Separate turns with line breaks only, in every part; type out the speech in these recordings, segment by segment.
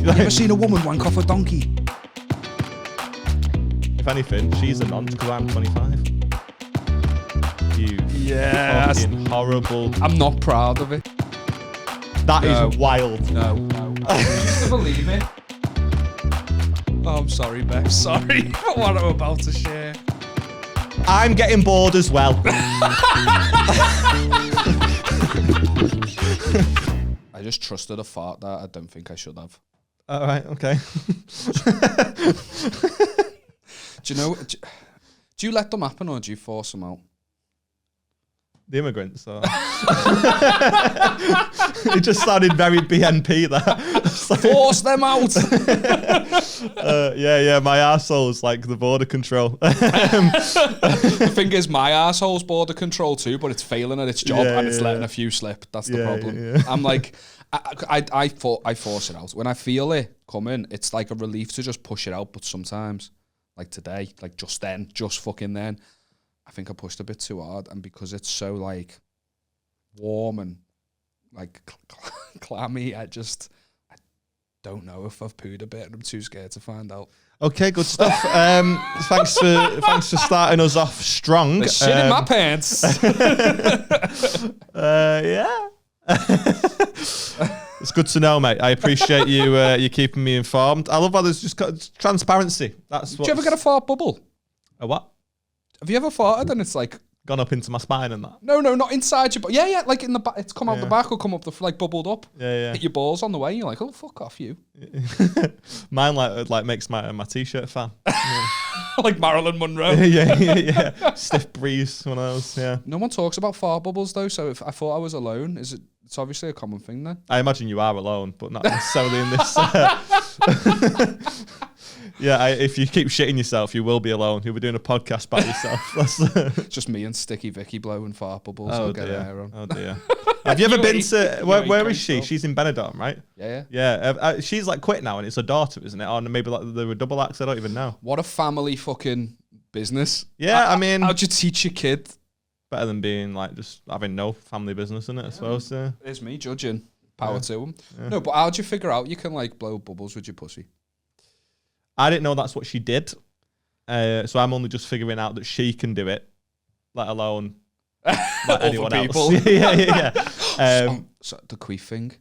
You ever seen a woman wank off a donkey?
If anything, she's a nonce because I'm 25. You fucking horrible.
I'm not proud of it.
That is wild.
No. I used to believe it. Oh, I'm sorry, Beck. Sorry for what I'm about to share.
I'm getting bored as well.
I just trusted a fart that I don't think I should have.
All right, okay.
Do you know? Do you let them happen or do you force them out?
The immigrants. Or... it just sounded very BNP there.
Force them out.
Yeah. My arsehole's like the border control.
The thing is, my arsehole's border control too, but it's failing at its job and it's letting a few slip. That's the problem. Yeah. I'm like, I force it out when I feel it coming. It's like a relief to just push it out, but sometimes, like today, like just fucking then. I think I pushed a bit too hard, and because it's so like warm and like clammy, I don't know if I've pooed a bit, and I'm too scared to find out.
Okay, good stuff. Thanks for starting us off strong.
There's shit in my pants.
Yeah. It's good to know, mate. I appreciate you keeping me informed. I love how there's just transparency. That's what.
Did you ever get a fart bubble?
A what?
Have you ever farted and it's like
gone up into my spine and that?
No, not inside your butt. Yeah, like in the back. It's come out the back or come up like bubbled up.
Yeah.
Hit your balls on the way. And you're like, oh, fuck off, you.
Mine like makes my t-shirt fan. Yeah.
Like Marilyn Monroe.
yeah. Stiff breeze, one of those. Yeah.
No one talks about fart bubbles though. So if I thought I was alone, it's obviously a common thing then.
I imagine you are alone, but not necessarily in this. Yeah, if you keep shitting yourself, you will be alone. You'll be doing a podcast by yourself.
Just me and Sticky Vicky blowing fart bubbles.
Oh
dear.
Oh dear. Have you ever been to... Where is she? She's in Benidorm, right?
Yeah.
Yeah. She's like quit now and it's her daughter, isn't it? Or maybe like they were double acts, I don't even know.
What a family fucking business.
Yeah, I mean...
How'd you teach your kid?
Better than being like just having no family business in it, I suppose.
It's me judging. Power to them. Yeah. No, but how'd you figure out you can like blow bubbles with your pussy?
I didn't know that's what she did. So I'm only just figuring out that she can do it, let alone like anyone else. Yeah.
So the queef thing.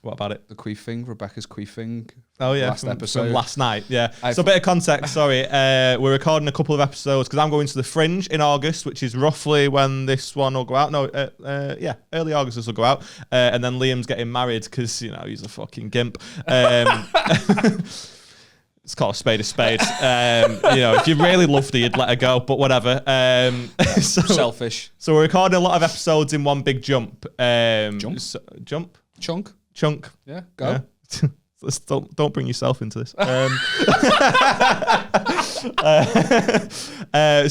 What about it?
The queef thing, Rebecca's queef thing.
Oh yeah,
last episode.
From last night. Yeah. So a bit of context. Sorry, we're recording a couple of episodes because I'm going to the Fringe in August, which is roughly when this one will go out. No, early August this will go out, and then Liam's getting married because he's a fucking gimp. It's called a spade a spade. If you really loved her, you'd let her go, but whatever.
Selfish.
So we're recording a lot of episodes in one big jump. Chunk.
Yeah, go.
Yeah. Don't bring yourself into this.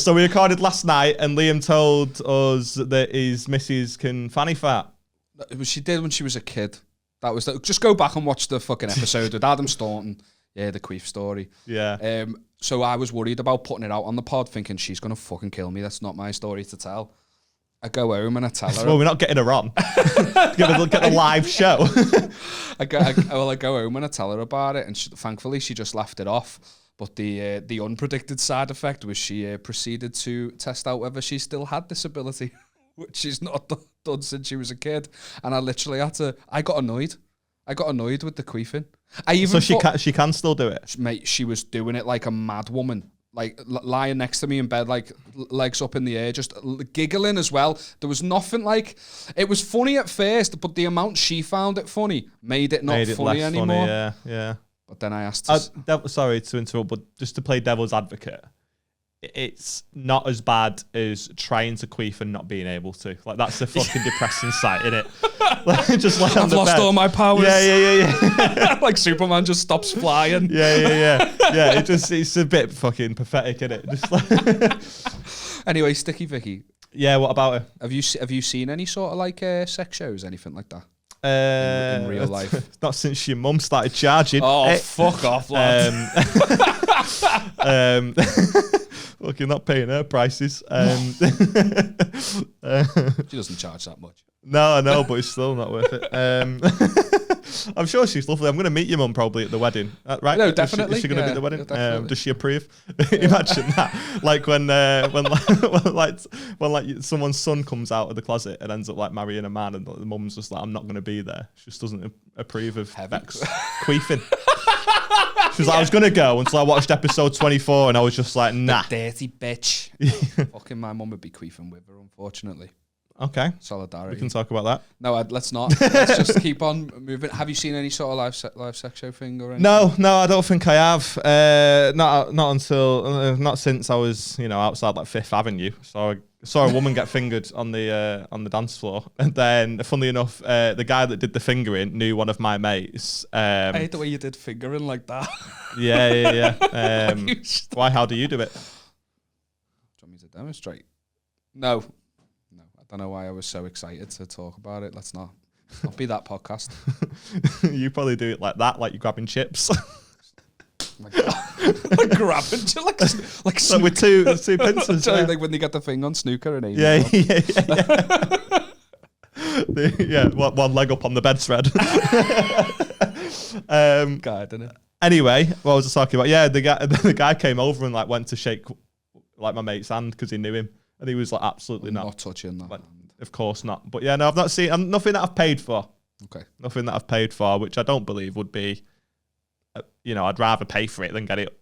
So we recorded last night, and Liam told us that his missus can fanny fart.
She did when she was a kid. That was just go back and watch the fucking episode with Adam Staunton. Yeah, the queef story.
Yeah.
So I was worried about putting it out on the pod, thinking she's gonna fucking kill me. That's not my story to tell. I go home and I tell her.
Well, we're not getting her on. Get a live show.
I go home and I tell her about it, and thankfully she just laughed it off. But the unpredicted side effect was she proceeded to test out whether she still had this ability, which she's not done since she was a kid. And I literally had to. I got annoyed with the queefing.
She can still do it.
Mate, she was doing it like a mad woman. Like lying next to me in bed, like legs up in the air, just giggling as well. There was nothing like... It was funny at first, but the amount she found it funny made it not funny anymore.
Funny, yeah.
But then I asked her...
Sorry to interrupt, but just to play devil's advocate, it's not as bad as trying to queef and not being able to. Like, that's a fucking depressing sight, isn't it? Just like
I've lost all my powers.
Yeah.
Like Superman just stops flying.
Yeah. It's a bit fucking pathetic, isn't it? Just like
Anyway, Sticky Vicky.
Yeah, what about her?
Have you seen any sort of like sex shows, anything like that? In real life?
Not since your mum started charging.
Oh, fuck off, lad.
Look, you're not paying her prices.
She doesn't charge that much.
No, but it's still not worth it. I'm sure she's lovely. I'm going to meet your mum probably at the wedding, right?
No, definitely.
Is she going to be at the wedding?
Definitely.
Does she approve? Imagine that. Like when someone's son comes out of the closet and ends up like marrying a man, and the mum's just like, I'm not going to be there. She just doesn't approve of Bex queefing. She was like, I was going to go until I watched episode 24, and I was just like, nah.
The dirty bitch. Fucking my mum would be queefing with her, unfortunately.
Okay.
Solidarity.
We can talk about that.
No, let's not. Let's just keep on moving. Have you seen any sort of live sex show thing or anything?
No, I don't think I have. Not since I was, outside like Fifth Avenue. So I saw a woman get fingered on the dance floor, and then, funnily enough, the guy that did the fingering knew one of my mates.
I hate the way you did fingering like that.
Yeah. Why? How do you do it?
Do you want me to demonstrate? No. I don't know why I was so excited to talk about it. Let's not be that podcast.
You probably do it like that, like you're grabbing chips.
My God. Like grabbing chips, like
so with two pincers.
Like when they get the thing on snooker and
yeah. One leg up on the bedspread.
God, didn't it?
Anyway, what was I talking about? Yeah, the guy came over and like went to shake like my mate's hand because he knew him. And he was like, absolutely not
touching that.
Like, of course not. But yeah, no, I've not seen nothing that I've paid for.
Okay.
Nothing that I've paid for, which I don't believe would be, I'd rather pay for it than get it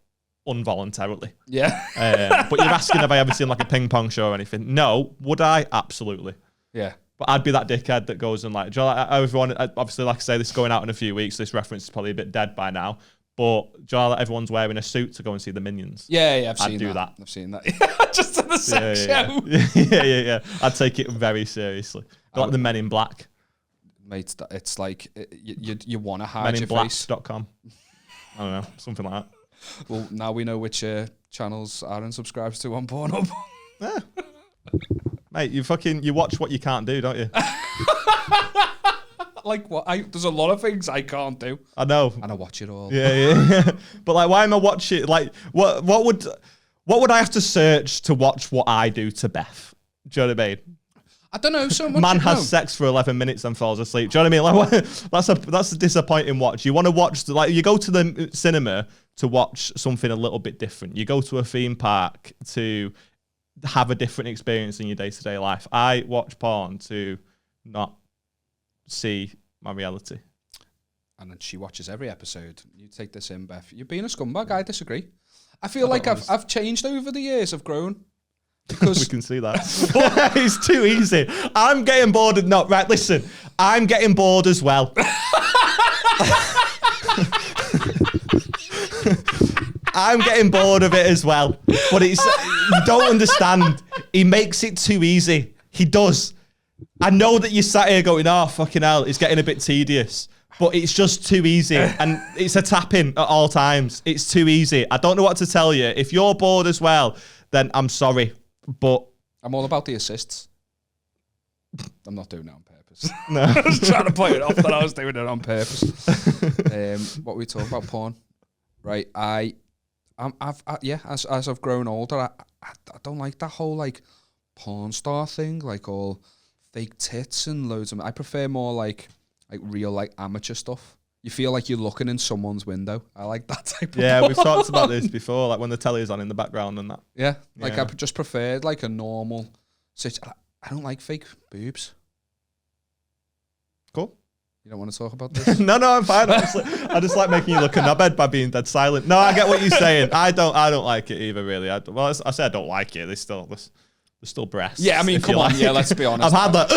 involuntarily.
Yeah.
But you're asking if I ever seen like a ping pong show or anything. No. Would I? Absolutely.
Yeah.
But I'd be that dickhead that goes and like, do you know, like everyone, obviously, like I say, this is going out in a few weeks. This reference is probably a bit dead by now. But do you know, like everyone's wearing a suit to go and see the Minions?
Yeah, I'd do that. I've seen that. Just in the sex show.
Yeah. I'd take it very seriously. Like the Men in Black.
Mate, it's like you want to hide your face.
meninblack.com. I don't know, something like that.
Well, now we know which channels Aaron subscribes to on Pornhub.
Yeah. Mate, you watch what you can't do, don't you?
Like what? There's a lot of things I can't do.
I know,
and I watch it all.
Yeah. But like, why am I watching? Like, what would I have to search to watch what I do to Beth? Do you know what I mean?
I don't know so much.
Man has sex for 11 minutes and falls asleep. Do you know what I mean? Like, that's a disappointing watch. You want to watch you go to the cinema to watch something a little bit different. You go to a theme park to have a different experience in your day-to-day life. I watch porn to not see my reality.
And then she watches every episode. You take this in, Beth. You're being a scumbag. I disagree. I feel like I've changed over the years. I've grown. Because
we can see that. It's too easy. I'm getting bored of right, listen. I'm getting bored as well. I'm getting bored of it as well. But you don't understand. He makes it too easy. He does. I know that you sat here going, oh, fucking hell, it's getting a bit tedious. But it's just too easy. And it's a tap-in at all times. It's too easy. I don't know what to tell you. If you're bored as well, then I'm sorry. But
I'm all about the assists. I'm not doing it on purpose.
No.
I was trying to play it off that I was doing it on purpose. What we talk about porn, right? As I've grown older, I don't like that whole like porn star thing, like all fake tits and loads of. I prefer more like real like amateur stuff. You feel like you're looking in someone's window. I like that type of porn.
We've talked about this before, like when the telly is on in the background and that.
Yeah, like I just preferred like a normal. I don't like fake boobs.
Cool.
You don't want to talk about this?
No, I'm fine. I just like making you look a knobhead by being dead silent. No, I get what you're saying. I don't like it either, really. I say I don't like it. There's still breasts.
Yeah, I mean, come on. Like. Yeah, let's be honest.
I've had that.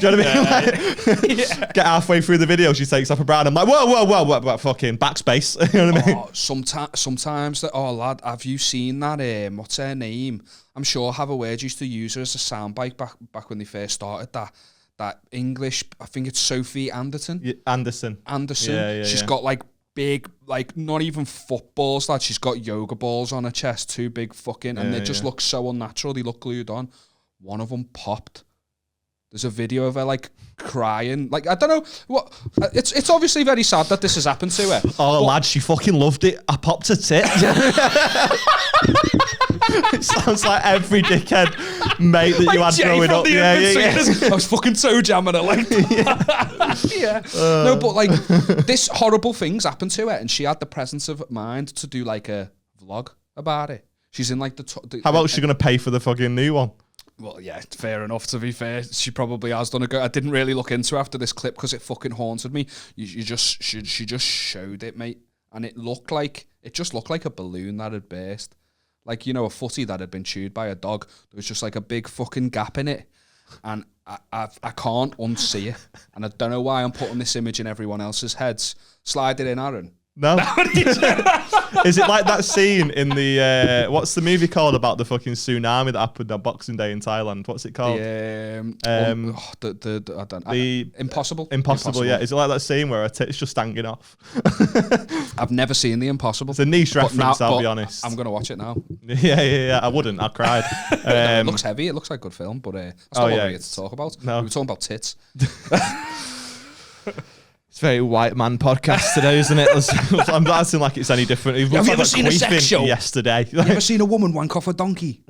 Do you know what I mean? Like, get halfway through the video, she takes off her bra, and I'm like, whoa, fucking backspace. You know what I mean?
Sometimes lad, have you seen that? What's her name? I'm sure Have a Word used to use her as a soundbite back when they first started that English. I think it's Sophie Anderson.
Yeah, Anderson.
Yeah, she's got like big, like not even footballs. Lad, she's got yoga balls on her chest, too big fucking, and they just look so unnatural. They look glued on. One of them popped. There's a video of her like crying. Like I don't know what. It's obviously very sad that this has happened to her.
Oh, lad, she fucking loved it. I popped a tit. It sounds like every dickhead mate that you had growing up.
I was fucking toe jamming her like no, but like this horrible thing's happened to her, and she had the presence of mind to do like a vlog about it. She's in like the
how about she gonna pay for the fucking new one?
Well, yeah, fair enough. To be fair, she probably has done a go. I didn't really look into after this clip because it fucking haunted me. She just showed it, mate, and it just looked like a balloon that had burst. Like, you know, a footy that had been chewed by a dog. There was just like a big fucking gap in it. And I can't unsee it. And I don't know why I'm putting this image in everyone else's heads. Slide it in, Aaron.
No. Is it like that scene in the what's the movie called about the fucking tsunami that happened on Boxing Day in Thailand? What's it called?
Impossible.
Impossible, yeah. Is it like that scene where a tit's just hanging off?
I've never seen The Impossible.
It's a niche reference, I'll be honest.
I'm gonna watch it now.
Yeah. I wouldn't. I cried.
It looks heavy. It looks like a good film, but that's not what we're here to talk about.
No.
We were talking about tits.
It's a very white man podcast today, isn't it? I'm not acting like it's any different.
Have you ever seen a sex show?
Yesterday.
Have you ever seen a woman wank off a donkey?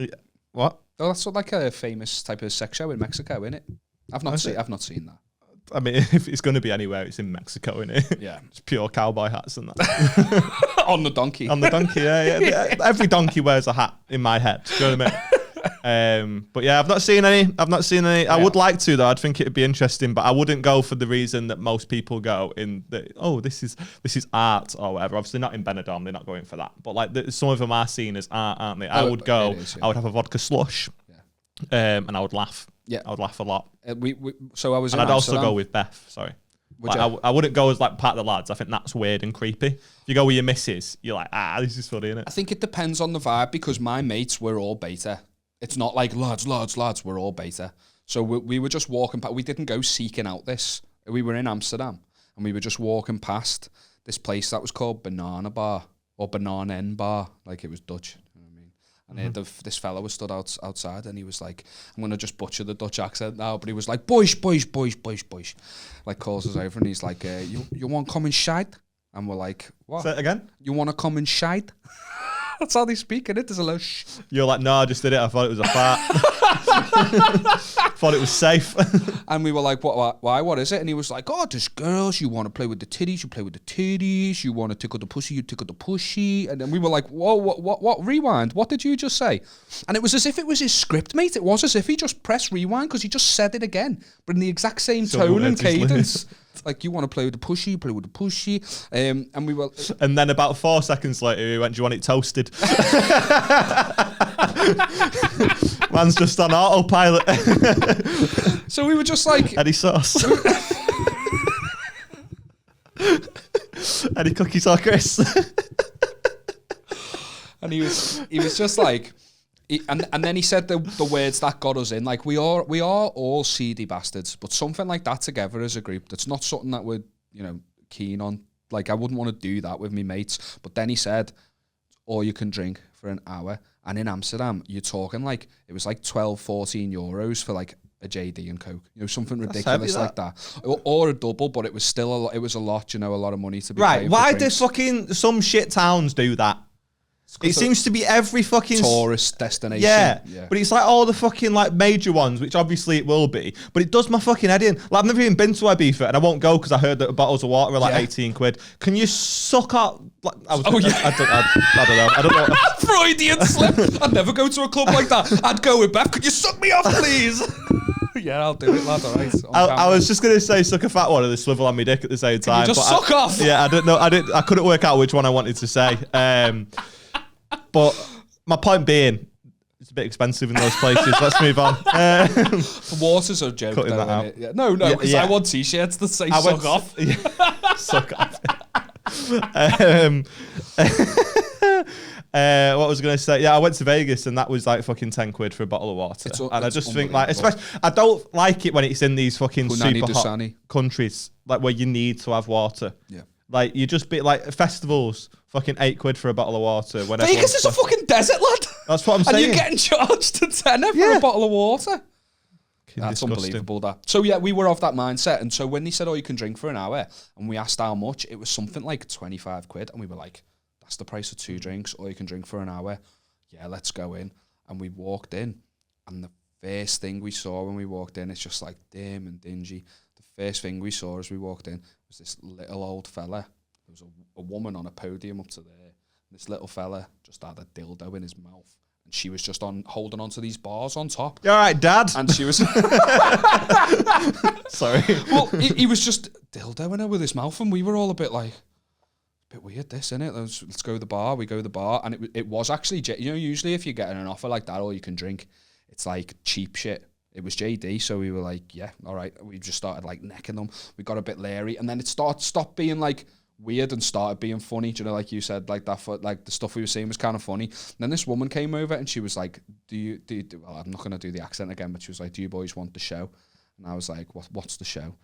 What?
Oh, that's like a famous type of sex show in Mexico, isn't it? I've not seen that.
I mean, if it's going to be anywhere, it's in Mexico, isn't it?
Yeah.
It's pure cowboy hats and that.
On the donkey.
On the donkey, yeah. Every donkey wears a hat in my head. Do you know what I mean? But yeah, I've not seen any. I would like to, though. I'd think it'd be interesting, but I wouldn't go for the reason that most people go in the, this is art or whatever. Obviously not in Benidorm, they're not going for that. But like some of them are seen as art, aren't they? I would go, I would have a vodka slush, and I would laugh. Yeah. I would laugh a lot.
So I was in
I'd
Amsterdam.
also go with Beth, sorry. I wouldn't go as like part of the lads. I think that's weird and creepy. If you go with your missus, you're like, this is funny, innit?
I think it depends on the vibe, because my mates were all beta. It's not like lads, we're all beta. So we were just walking past. We didn't go seeking out this. We were in Amsterdam, and we were just walking past this place that was called Banana Bar, or Bananen Bar, like it was Dutch. You know what I mean? And this fella was stood outside, and he was like, I'm going to just butcher the Dutch accent now, but he was like, boys. Like calls us over, and he's like, you want to come and shite? And we're like, what?
Say it again?
You want to come and shite? That's how they speak, innit? There's a little shh.
You're like, no, I just did it. I thought it was a fart. Thought it was safe.
And we were like, what? Why? What is it? And he was like, there's girls. You want to play with the titties? You play with the titties. You want to tickle the pussy? You tickle the pussy. And then we were like, whoa, what? Rewind. What did you just say? And it was as if it was his script, mate. It was as if he just pressed rewind because he just said it again, but in the exact same tone and cadence. Like, you want to play with the pushy, you play with the pushy. And we were...
And then about 4 seconds later, he went, do you want it toasted? Man's just on autopilot.
So we were just like...
Eddie sauce. Eddie cookies or Chris.
And he was just like... And then he said the words that got us in. Like, we are all seedy bastards, but something like that together as a group, that's not something that we're, keen on. Like, I wouldn't want to do that with me mates. But then he said, or you can drink for an hour. And in Amsterdam, you're talking like, it was like 12, 14 euros for like a JD and Coke. Something ridiculous like that. Or a double, but it was still a lot. It was a lot, a lot of money to be
right.
paying
Why
for
did fucking some shit towns do that? It seems to be every fucking
tourist destination.
Yeah, but it's like all the fucking like major ones, which obviously it will be. But it does my fucking head in. Like, I've never even been to Ibiza, and I won't go because I heard that bottles of water are like 18 quid. Can you suck up? Like, I don't know.
Freudian slip. I'd never go to a club like that. I'd go with Beth. Could you suck me off, please? Yeah, I'll do it, lad. All right.
I was just gonna say suck a fat one and the swivel on my dick at the same time.
Can you just suck off?
Yeah, I don't know. I couldn't work out which one I wanted to say. But my point being, it's a bit expensive in those places. Let's move on.
Water's a joke,
cutting
though,
that out.
it? Yeah. No, because I want t-shirts that say suck off.
Suck off. What was I going to say? Yeah, I went to Vegas and that was like fucking 10 quid for a bottle of water. And I just think, like, especially, I don't like it when it's in these fucking super hot countries, like where you need to have water. Yeah. Like, you just be like festivals, fucking 8 quid for a bottle of water.
Vegas is a fucking desert, lad.
That's what I'm saying.
And you're getting charged a tenner for a bottle of water. That's
disgusting.
Unbelievable, that. So, yeah, we were of that mindset. And so when they said, you can drink for an hour, and we asked how much, it was something like 25 quid. And we were like, that's the price of 2 drinks, or you can drink for an hour. Yeah, let's go in. And we walked in, and the first thing we saw when we walked in, it's just like dim and dingy. The first thing we saw as we walked in was this little old fella. There was a woman on a podium up to there. This little fella just had a dildo in his mouth. And she was just holding on to these bars on top.
You all right, Dad?
And she was...
Sorry.
Well, he was just dildoing her with his mouth, and we were all a bit like, a bit weird this, isn't it? Let's go to the bar. We go to the bar, and it was actually, usually if you're getting an offer like that, all you can drink, it's like cheap shit. It was JD, so we were like, yeah, all right. We just started like necking them. We got a bit leery, and then it stopped being like weird and started being funny. Do you know, like you said, like that, like the stuff we were saying was kind of funny. And then this woman came over and she was like, well, I'm not going to do the accent again, but she was like, do you boys want the show? And I was like, what's the show?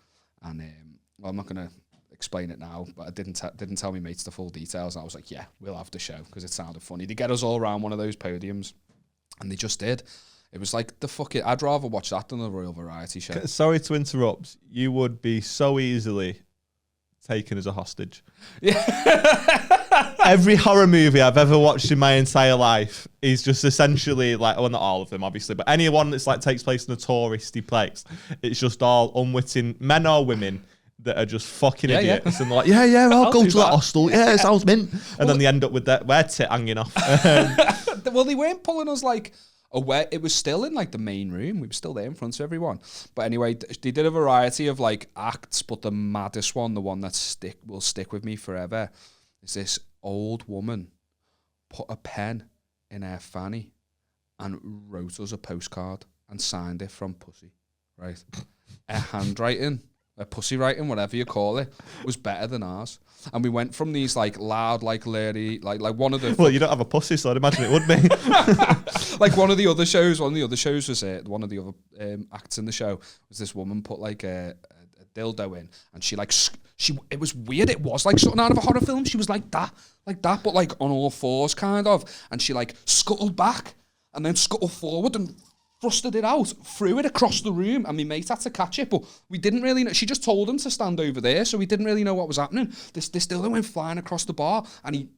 And well, I'm not going to explain it now, but I didn't tell me mates the full details. And I was like, yeah, we'll have the show, because it sounded funny. They get us all around one of those podiums, and they just did. It was like I'd rather watch that than the Royal Variety Show.
Sorry to interrupt. You would be so easily taken as a hostage.
Yeah.
Every horror movie I've ever watched in my entire life is just essentially like, well, not all of them, obviously, but anyone that's like takes place in a touristy place, it's just all unwitting men or women that are just fucking idiots. Yeah. And they're like, yeah, I'll go to that hostel. Yeah, it sounds mint. And then they end up with their tit hanging off.
Well, they weren't pulling us like away. It was still in like the main room. We were still there in front of everyone. But anyway, they did a variety of like acts, but the maddest one, the one that will stick with me forever, is this old woman put a pen in her fanny and wrote us a postcard and signed it from pussy, right? Her handwriting, her pussy writing, whatever you call it, was better than ours. And we went from these like loud, like lady, like one of the...
Well, you don't have a pussy, so I'd imagine it would be.
Like one of the other shows was one of the other acts in the show was this woman put like a dildo in, and she it was weird. It was like something out of a horror film. She was like that, but like on all fours kind of, and she like scuttled back and then scuttled forward and thrusted it out, threw it across the room, and my mate had to catch it, but we didn't really know. She just told him to stand over there, so we didn't really know what was happening. This dildo went flying across the bar, and he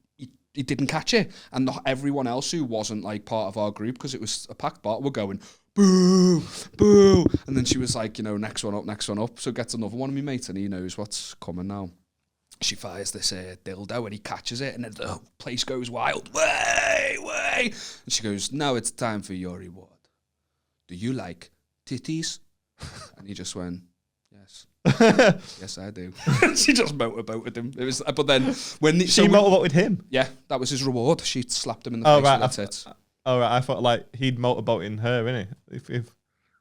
didn't catch it, and everyone else who wasn't like part of our group, because it was a packed bar, were going boo, boo, and then she was like, next one up, so gets another one of my mates, and he knows what's coming now. She fires this dildo, and he catches it, and then the place goes wild. Way, and she goes, now it's time for your reward. Do you like titties? And he just went, yes. Yes, I do. She just motorboated him. It was, but then when
she motorboated him.
Yeah, that was his reward. She slapped him in the face with her tits.
Oh right, I thought like he'd motorboating her, innit? If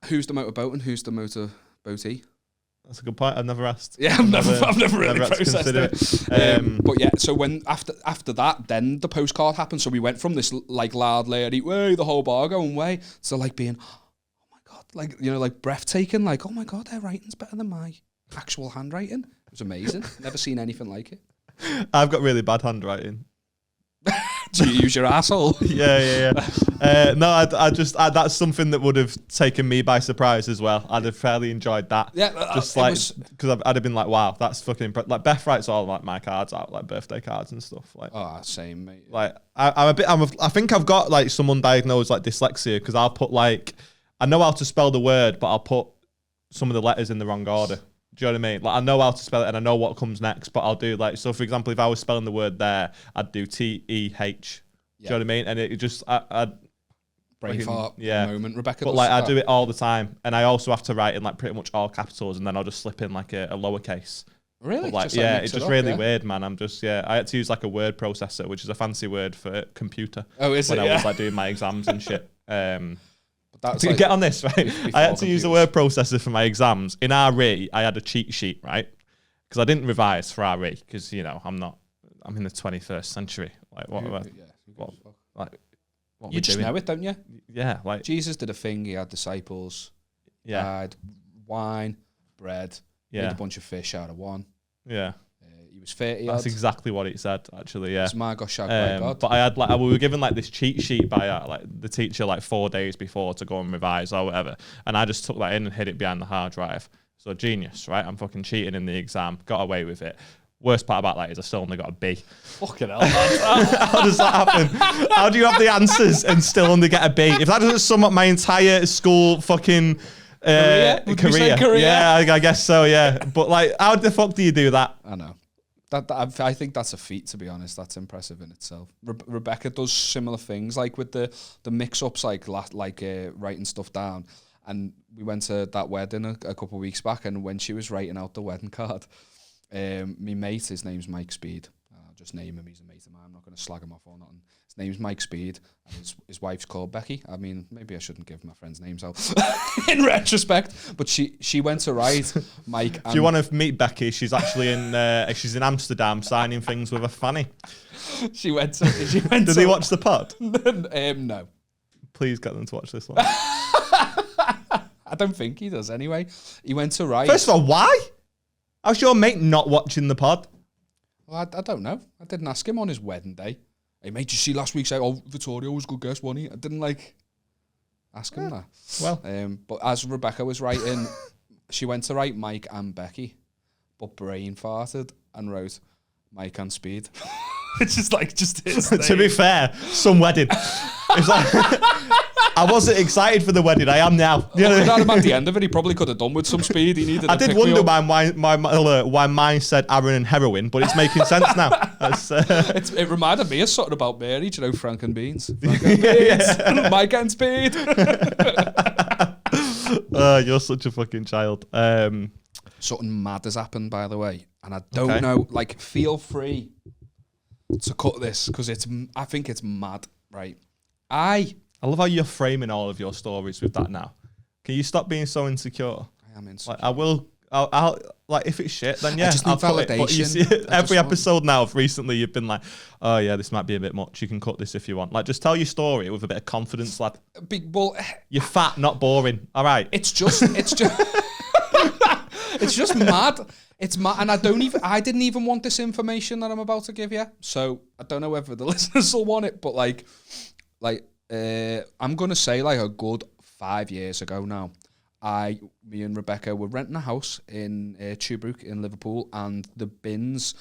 who's the motorboat and who's the motorboatee?
That's a good point. I've never asked.
Yeah, I've never really processed it. But yeah, so when after that, then the postcard happened. So we went from this like loud lady, way the whole bar going way, to like being, oh my god, like like breathtaking, like oh my god, their writing's better than my actual handwriting. It was amazing. Never seen anything like it.
I've got really bad handwriting.
Do you use your asshole?
Yeah. No, I just that's something that would have taken me by surprise as well. I'd have fairly enjoyed that. Yeah, just like because I'd have been like, wow, that's fucking like Beth writes all like my cards out, like birthday cards and stuff. Like,
oh, same, mate.
Like I think I've got like some undiagnosed like dyslexia, because I'll put like, I know how to spell the word, but I'll put some of the letters in the wrong order. Do you know what I mean? Like I know how to spell it and I know what comes next, but I'll do like, so for example, if I was spelling the word there, I'd do TEH. Do you know what I mean? And it just, I'd
brain fart moment, Rebecca.
But like I do it all the time, and I also have to write in like pretty much all capitals, and then I'll just slip in like a lowercase.
Really?
But, like, just, it's just really weird, man. I'm just I had to use like a word processor, which is a fancy word for computer.
Oh, is it?
When I was like doing my exams and shit. To
like,
get on this, right? I had to use a word processor for my exams. In RE, I had a cheat sheet, right? Because I didn't revise for RE, because I'm in the 21st century. Like what
you just know it, don't you?
Yeah, like
Jesus did a thing. He had disciples. Yeah, had wine, bread. Made a bunch of fish out of one.
Yeah.
he was 30.
That's exactly what it said, actually. Yeah.
It's my gosh, by God.
But I had we were given like this cheat sheet by the teacher like 4 days before to go and revise or whatever, and I just took that in and hid it behind the hard drive. So genius, right? I'm fucking cheating in the exam, got away with it. Worst part about that is I still only got a B.
Fucking hell, man.
How does that happen? How do you have the answers and still only get a B? If that doesn't sum up my entire school fucking career. Yeah, I guess so, yeah. But like, how the fuck do you do that?
I know. I think that's a feat, to be honest. That's impressive in itself. Rebecca does similar things, like with the mix-ups, like writing stuff down. And we went to that wedding a couple of weeks back, and when she was writing out the wedding card, my mate, his name's Mike Speed. I'll just name him. He's a mate of mine. I'm not going to slag him off or nothing. His name's Mike Speed. And his wife's called Becky. I mean, maybe I shouldn't give my friends' names out in retrospect. But she went to write Mike.
If you want to meet Becky, she's actually in Amsterdam signing things with a fanny.
She went to.
Did they watch the pod?
No.
Please get them to watch this one.
I don't think he does anyway. He went to write.
First of all, why? How's your mate not watching the pod?
Well, I don't know. I didn't ask him on his wedding day. Hey, mate, did you see last week say, oh, Vittorio was a good guest, wasn't he? I didn't, ask him that.
Well.
But as Rebecca was writing, she went to write Mike and Becky, but brain farted and wrote Mike and Speed. It's just his name.
To be fair, some wedding. It's like, I wasn't excited for the wedding. I am now.
You know? Not at the end of it. He probably could have done with some speed. He needed.
I did wonder why mine said Aaron and heroin, but it's making sense now.
It reminded me of something about Mary. Do you know Frank and Beans? Frank and Beans. Mike and Speed.
You're such a fucking child.
Something mad has happened, by the way, and I don't know. Feel free to cut this because I think it's mad, right? I
love how you're framing all of your stories with that now. Can you stop being so insecure?
I am insecure.
I'll if it's shit, then yeah,
I just need validation.
But you see, every episode now of recently, you've been like, oh yeah, this might be a bit much. You can cut this if you want. Just tell your story with a bit of confidence, lad. You're fat, not boring. All right.
It's just it's just mad. It's mad, and I didn't even want this information that I'm about to give you. So I don't know whether the listeners will want it, but I'm gonna say a good 5 years ago now. Me and Rebecca were renting a house in Tuebrook in Liverpool, and the bins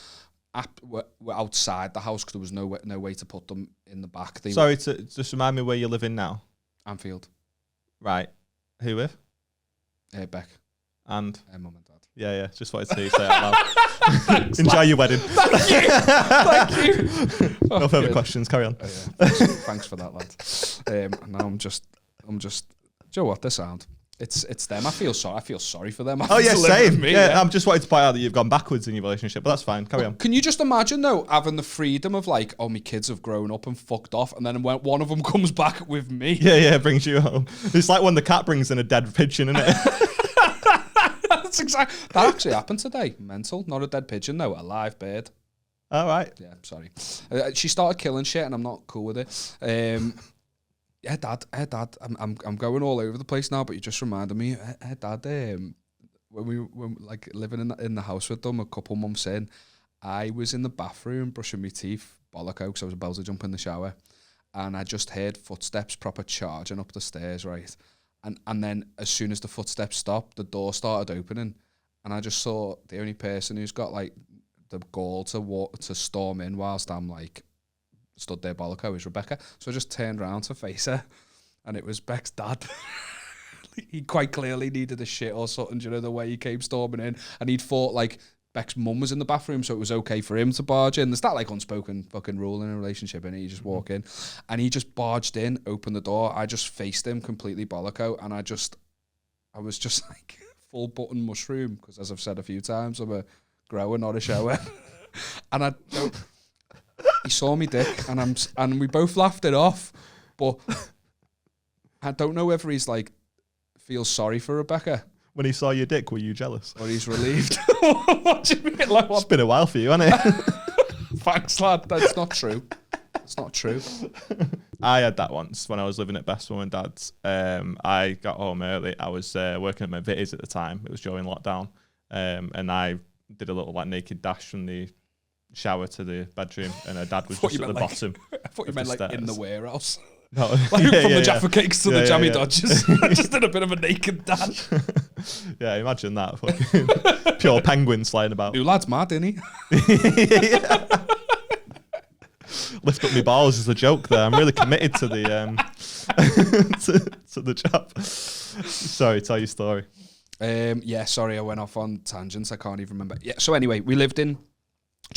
were outside the house because there was no way to put them in the back.
Sorry, to just remind me where you're living now.
Anfield.
Right. Who with?
Beck.
And?
Mum and Dad.
Yeah. Just wanted to see you say it out loud. Enjoy your wedding.
Thank you.
No further questions. Carry on.
Thanks for that, lad. Now I'm just. Do you know what? The sound. It's them. I feel sorry for them.
Oh yeah, same. Yeah, I'm just wanting to point out that you've gone backwards in your relationship, but that's fine. Carry on.
Can you just imagine though having the freedom of my kids have grown up and fucked off, and then when one of them comes back with me?
Yeah, brings you home. It's like when the cat brings in a dead pigeon, isn't it?
That's exactly. That actually happened today. Mental, not a dead pigeon, no, a live bird.
All right.
Yeah, sorry. She started killing shit, and I'm not cool with it. Yeah, Dad. I'm going all over the place now, but you just reminded me. Hey, Dad. When we were living in the house with them a couple months in, I was in the bathroom brushing my teeth, bollock because I was about to jump in the shower, and I just heard footsteps proper charging up the stairs, right? And then as soon as the footsteps stopped, the door started opening, and I just saw the only person who's got the gall to storm in whilst I'm stood there bolloco is Rebecca. So I just turned around to face her, and it was Beck's dad. He quite clearly needed a shit or something, you know, the way he came storming in, and he'd thought Beck's mum was in the bathroom, so it was okay for him to barge in. There's that unspoken fucking rule in a relationship, and you just walk in, and he just barged in, opened the door. I just faced him completely bolloco, and I was just full button mushroom, because as I've said a few times, I'm a grower, not a shower. And he saw me dick, and we both laughed it off, but I don't know whether he's feels sorry for Rebecca.
When he saw your dick, were you jealous?
Or he's relieved. What do you mean? What?
It's been a while for you, hasn't it?
Thanks, lad. That's not true. It's not true.
I had that once when I was living at Best Mum and Dad's. I got home early. I was working at my Vitties at the time. It was during lockdown. And I did a little naked dash from the shower to the bedroom, and her dad was just at the bottom.
I thought you meant like in the warehouse.
No.
Like from the Jaffa Cakes to the Jammy Dodgers. Just did a bit of a naked dad.
Yeah, imagine that. Fucking pure penguin flying about.
New lad's mad, isn't he?
Lift up my balls is a joke there. I'm really committed to the to the job. Sorry, tell your story.
Sorry, I went off on tangents. I can't even remember. Yeah, so anyway, we lived in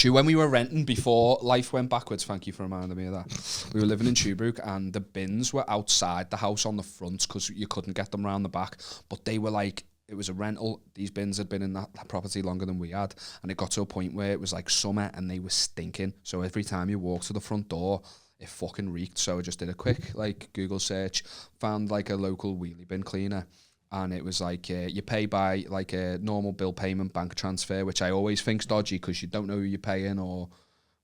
when we were renting before life went backwards. Thank you for reminding me of that. We were living in Tuebrook, and the bins were outside the house on the front because you couldn't get them around the back. But they were like, it was a rental. These bins had been in that property longer than we had, and it got to a point where it was like summer and they were stinking. So every time you walked to the front door, it fucking reeked. So I just did a quick like Google search, found like a local wheelie bin cleaner. And it was like, you pay by like a normal bill payment bank transfer, which I always think's dodgy because you don't know who you're paying or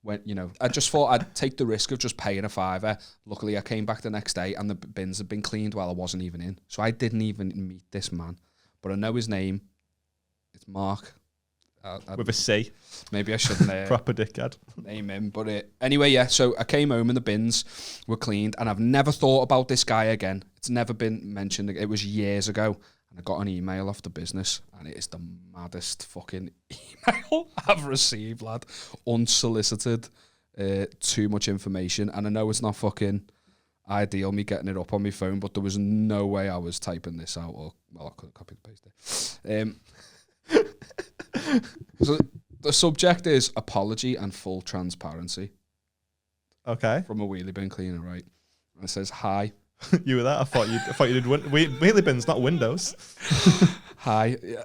when, you know. I just thought I'd take the risk of just paying a $5. Luckily, I came back the next day and the bins had been cleaned while I wasn't even in. So I didn't even meet this man. But I know his name. It's Mark.
With a C.
Maybe I shouldn't
proper dickhead
name him. But anyway, yeah, so I came home and the bins were cleaned, and I've never thought about this guy again. It's never been mentioned. It was years ago, and I got an email off the business, and it is the maddest fucking email I've received, lad. Unsolicited, too much information, and I know it's not fucking ideal me getting it up on my phone, but there was no way I was typing this out, or well, I could have copied and pasted it. So the subject is apology and full transparency.
Okay.
From a wheelie bin cleaner, right? And it says, hi.
You were there? I thought you did wheelie bins, not windows.
Hi. Yeah.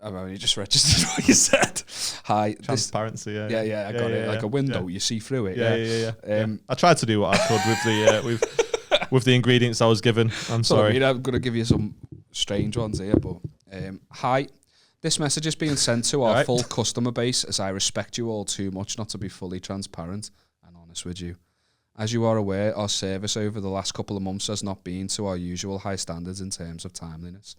I've only just registered what you said. Hi.
Transparency,
I got it. Like a window, you see through it.
Yeah. I tried to do what I could with the with the ingredients I was given. I'm sorry.
I'm going to give you some strange ones here, but hi. This message is being sent to our full customer base, as I respect you all too much not to be fully transparent and honest with you. As you are aware, our service over the last couple of months has not been to our usual high standards in terms of timeliness.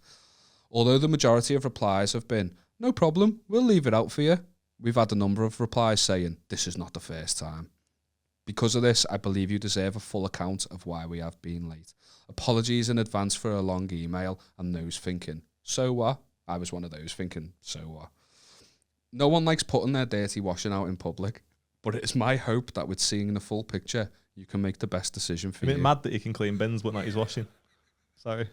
Although the majority of replies have been, no problem, we'll leave it out for you, we've had a number of replies saying, this is not the first time. Because of this, I believe you deserve a full account of why we have been late. Apologies in advance for a long email and those thinking, so what? I was one of those thinking, so what? No one likes putting their dirty washing out in public, but it is my hope that with seeing the full picture, you can make the best decision for you.
I'm a bit mad that you can clean bins but not his washing. Sorry.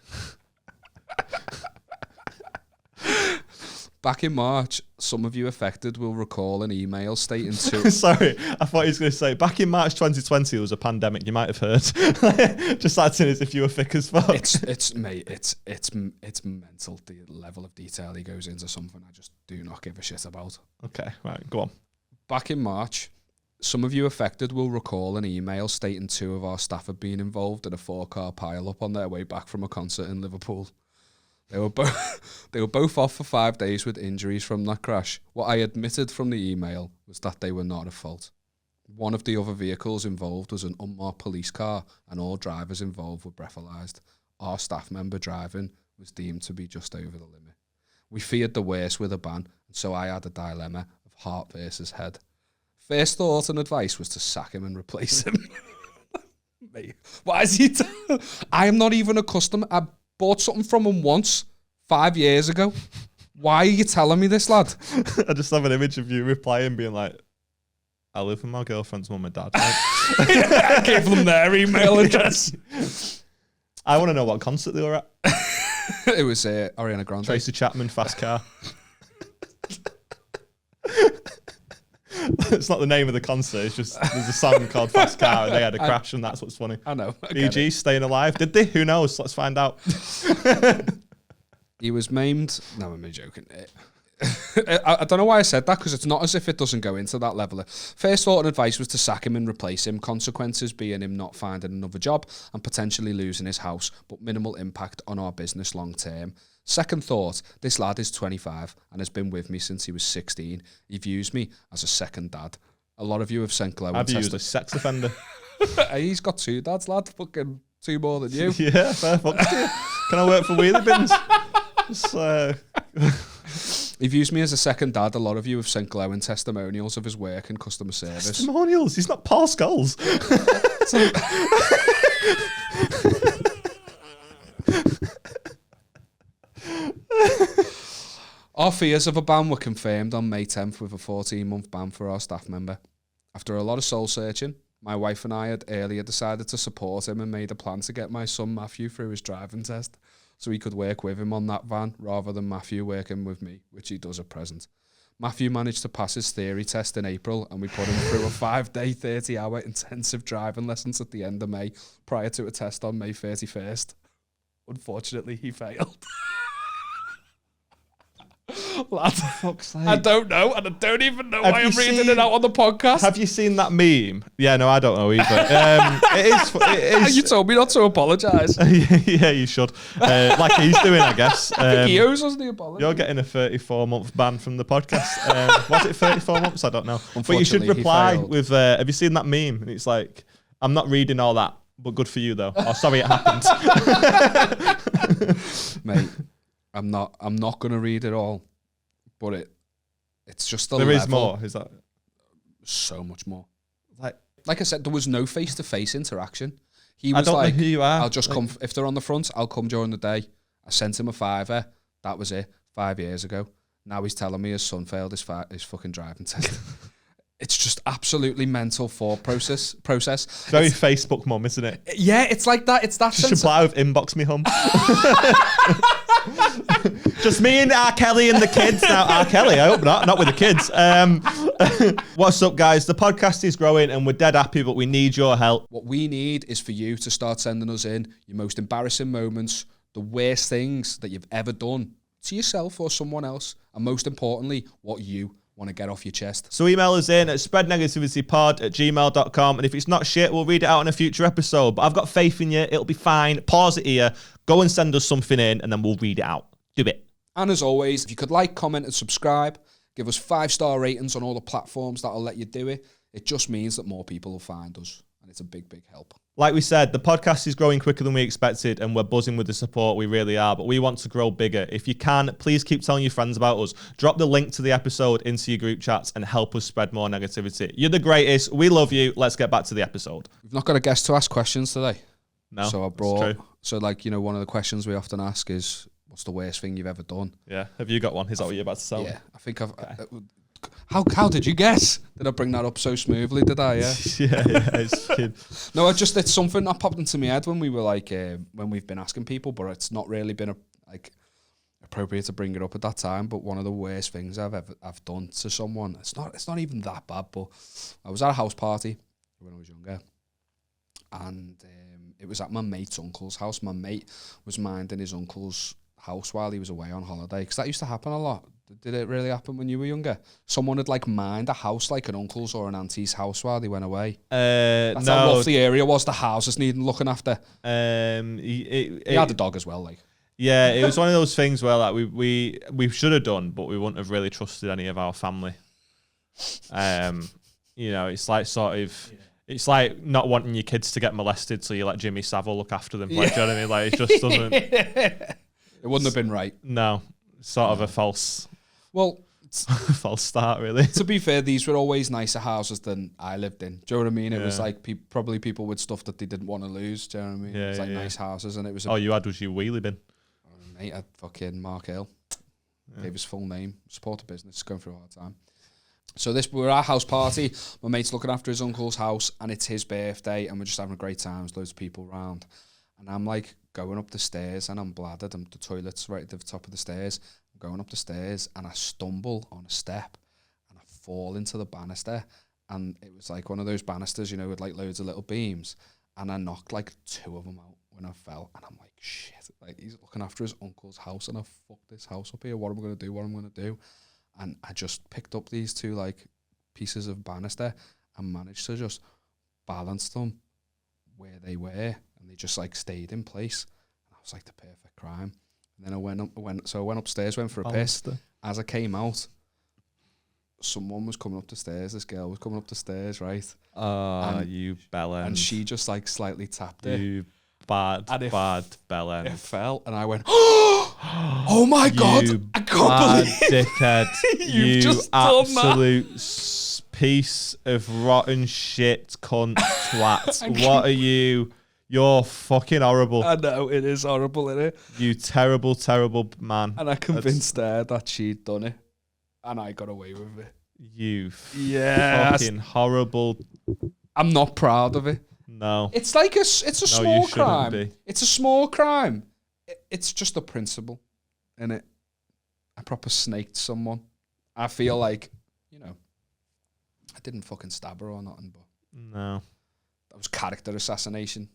Back in March, some of you affected will recall an email stating
Sorry, I thought he was going to say, back in March 2020, there was a pandemic, you might have heard. Just acting as if you were thick as fuck.
It's mental, the level of detail he goes into something I just do not give a shit about.
Okay, right, go on.
Back in March, some of you affected will recall an email stating 2 of our staff had been involved in a 4-car pile-up on their way back from a concert in Liverpool. They were both off for 5 days with injuries from that crash. What I admitted from the email was that they were not at fault. One of the other vehicles involved was an unmarked police car, and all drivers involved were breathalyzed. Our staff member driving was deemed to be just over the limit. We feared the worst with a ban, and so I had a dilemma of heart versus head. First thought and advice was to sack him and replace him. Mate, why is he? I am not even a customer. I bought something from him once 5 years ago. Why are you telling me this, lad?
I just have an image of you replying, being like, I live with my girlfriend's mum and dad.
I gave them their email address.
I want to know what concert they were at.
It was Ariana Grande.
Tracy Chapman, Fast Car. It's not the name of the concert, it's just there's a song called Fast Car and they had a crash and that's what's funny.
I know.
E.G. staying alive. Did they? Who knows? Let's find out.
He was maimed. No, I'm only joking. I don't know why I said that, because it's not as if it doesn't go into that level. First thought and advice was to sack him and replace him. Consequences being him not finding another job and potentially losing his house, but minimal impact on our business long term. Second thought, this lad is 25 and has been with me since he was 16. He views me as a second dad. A lot of you have sent glowing
I've used a sex offender.
He's got 2 dads, lad. Fucking 2 more than you.
Yeah, fair fuck to you. Can I work for wheelie bins?
He views me as a second dad. A lot of you have sent glowing testimonials of his work and customer service.
Testimonials? He's not Paul Scholes.
Our fears of a ban were confirmed on May 10th with a 14-month ban for our staff member. After a lot of soul searching, my wife and I had earlier decided to support him and made a plan to get my son Matthew through his driving test so he could work with him on that van rather than Matthew working with me, which he does at present. Matthew managed to pass his theory test in April and we put him through a 5-day, 30-hour intensive driving lessons at the end of May prior to a test on May 31st. Unfortunately, he failed. Lad, I don't know, and I don't even know why I'm reading it out on the podcast.
Have you seen that meme? Yeah, no, I don't know either. It is.
You told me not to apologise.
Yeah, you should. Like he's doing, I guess.
I think he owes us the apology.
You're getting a 34-month ban from the podcast. Was it 34 months? I don't know. But you should reply with, have you seen that meme? And it's like, I'm not reading all that, but good for you though. Oh, sorry it happened.
Mate. I'm not going to read it all, but it's just
there is more. Is that
so much more? Like I said, there was no face-to-face interaction. He was
I don't
like,
know who you are.
I'll just come if they're on the front. I'll come during the day. I sent him a $5. That was it. 5 years ago. Now he's telling me his son failed his fucking driving test. It's just absolutely mental thought process.
Very Facebook mum, isn't it?
Yeah, it's like that. It's that.
Just reply with inbox me home. Just me and R. Kelly and the kids. Now, R. Kelly, I hope not with the kids. What's up, guys? The podcast is growing and we're dead happy, but we need your help.
What we need is for you to start sending us in your most embarrassing moments, the worst things that you've ever done to yourself or someone else, and most importantly, what you want to get off your chest.
So email us in at spreadnegativitypod@gmail.com, and if it's not shit, we'll read it out in a future episode. But I've got faith in you. It'll be fine. Pause it here. Go and send us something in, and then we'll read it out. Do it.
And as always, if you could like, comment, and subscribe, give us 5-star ratings on all the platforms that'll let you do it. It just means that more people will find us, and it's a big, big help.
Like we said, the podcast is growing quicker than we expected, and we're buzzing with the support. We really are, but we want to grow bigger. If you can, please keep telling your friends about us. Drop the link to the episode into your group chats and help us spread more negativity. You're the greatest. We love you. Let's get back to the episode.
We've not got a guest to ask questions today.
No,
so I brought. So, like, you know, one of the questions we often ask is, "What's the worst thing you've ever done?"
Yeah. Have you got one? Is that what you're about to say?
Yeah, I think I've. Okay. How did you guess? Did I bring that up so smoothly? Did I? Yeah.
It's kid.
No, it's something that popped into my head when we were like when we've been asking people, but it's not really been appropriate to bring it up at that time. But one of the worst things I've done to someone. It's not even that bad. But I was at a house party when I was younger, and it was at my mate's uncle's house. My mate was minding his uncle's house while he was away on holiday, because that used to happen a lot. Did it really happen when you were younger? Someone would like mind a house, like an uncle's or an auntie's house, while they went away. That's how rough the area was. The houses needing looking after. He had a dog as well, like.
Yeah, it was one of those things where like we should have done, but we wouldn't have really trusted any of our family. You know, it's like sort of. Yeah. It's like not wanting your kids to get molested, so you let Jimmy Savile look after them. Like, do you know what I mean? Like, it just doesn't.
It wouldn't have been right.
No, sort of a false.
Well,
false start, really.
To be fair, these were always nicer houses than I lived in. Do you know what I mean? It was like probably people with stuff that they didn't want to lose. Do you know what I mean? It's like nice houses, and it was.
All you had was your wheelie bin.
Mate, I had fucking Mark Hale. Gave his full name. Support the business. Going through a hard time. So we're at our house party. My mate's looking after his uncle's house, and it's his birthday, and we're just having a great time. There's loads of people around, and I'm like going up the stairs, and I'm bladdered. The toilet's right at the top of the stairs. I'm going up the stairs, and I stumble on a step, and I fall into the banister, and it was like one of those banisters, you know, with like loads of little beams, and I knocked like 2 of them out when I fell, and I'm like, shit, like he's looking after his uncle's house, and I fucked this house up here. What am I gonna do? And I just picked up these 2 like pieces of banister and managed to just balance them where they were, and they just like stayed in place. And I was like the perfect crime. And then I went upstairs, went for a piss. As I came out, someone was coming up the stairs. This girl was coming up the stairs, right?
You bellend.
And she just like slightly tapped it.
You bad bellend.
It fell, and I went, oh! Oh my God. I can't believe
dickhead.
you've just done that.
Absolute piece of rotten shit cunt twat. What are you? You're fucking horrible.
I know, it is horrible, isn't it?
You terrible, terrible man.
And I convinced her that she'd done it. And I got away with it.
You
fucking
horrible.
I'm not proud of it.
No.
It's like it's a small crime.
Be.
It's a small crime. It's just a principle, innit? I proper snaked someone. I feel like, I didn't fucking stab her or nothing, but
no.
That was character assassination.